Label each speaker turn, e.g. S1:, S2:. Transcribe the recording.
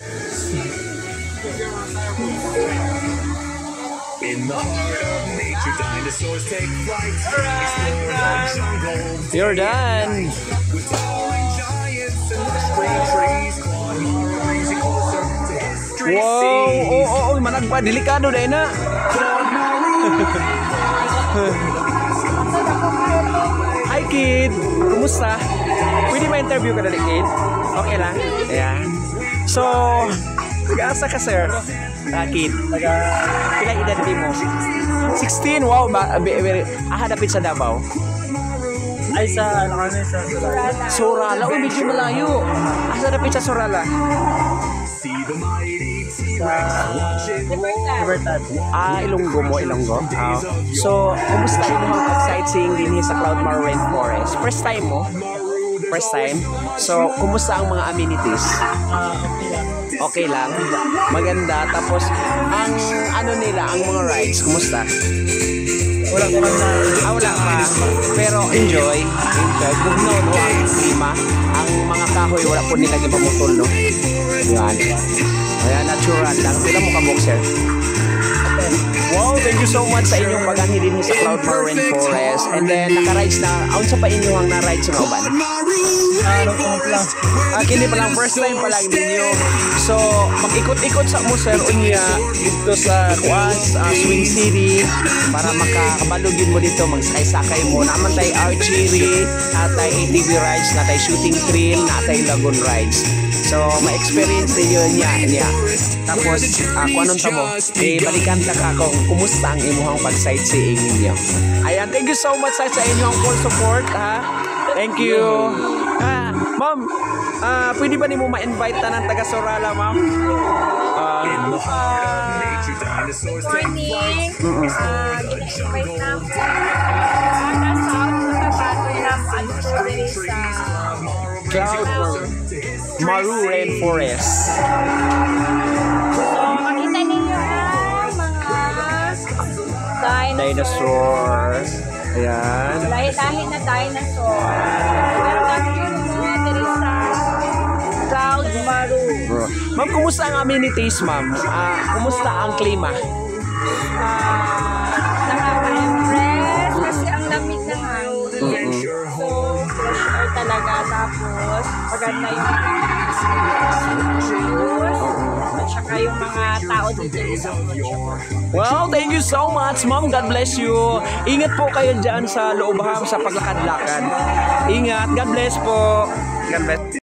S1: In the heart of nature, dinosaurs take flight. Explore the jungle.
S2: You're done.
S1: With towering giants and lush trees, Claude Morrow brings you closer to history.
S2: Wow! Oh, managpa. Delikado dahil na. Hi, kid! Kumusta? Pwede ma-interview ka dali, kid? Okay lang? Ayan. So, nag-aasa ka, sir? Kid? Pila edad din mo? 16? Wow! Dapit sa Davao?
S3: Ay, sa Sorala.
S2: Sorala? Uy, medyo malayo. Asa dapit sa Sorala?
S1: See the mighty
S3: Sa Libertad.
S2: Ilonggo mo, Ilonggo. So, kumusta yung mga pag-sightseeing din sa Cloudmore Rainforest? First time mo? First time? So, kumusta ang mga amenities?
S3: Okay lang.
S2: Okay lang? Maganda. Tapos, ang ano nila, ang mga rides, kumusta?
S3: Wala ko lang na.
S2: Wala pa. Pero enjoy. Bugnaw, no? Ang klima. Ang mga kahoy, wala po nila gipamutol, no? Yan. Ayan, natural lang. Pila mo ka, boxer? Wow, thank you so much sa inyong paganghi din sa Cloudmore Rainforest. And then, naka-rides na. Aun sa pa inyo ang na-rides sa uban?
S3: Lang.
S2: Kini pa lang, first time pa lang ninyo. So, mag-ikot-ikot sa mo, sir, unya dito sa Swing City para makabalugin mo dito, magsakay-sakay mo. Naman tayo archery, natay ATV rides, natay shooting thrill, natay lagoon rides. So, ma-experience ninyo niya. Tapos, kung anong tamo, balikan ka kung kumusta ang imuhang pag-sightseeing ninyo. Ayan, thank you so much sa inyong full support, ha? Thank you. Ma'am, pwede ba mo ma-invite na ng taga Sorala, ma'am?
S1: in the heart of nature, dinosaurs take
S4: Morning.
S1: flight.
S4: Gina-invite na ako sa nasa kapato ng ano po rin sa
S2: Cloudmore Rainforest.
S4: So, makita ninyo ang mga
S2: Dinosaurs. Ayan.
S4: lahi-lahi na dinosaur. Pero kami yun diri sa Cloudmore.
S2: Ma'am, kumusta ang amenities, ma'am? Kumusta ang klima?
S4: Nakaka-impress kasi ang lamig ng hangin. So, fresh air talaga. Tapos, maganda yung views. At saka yung mga tao dito sa
S2: Well, thank you so much, ma'am. God bless you. Ingat po kayo dyan sa loob sa paglakad-lakad. Ingat. God bless po. God bless.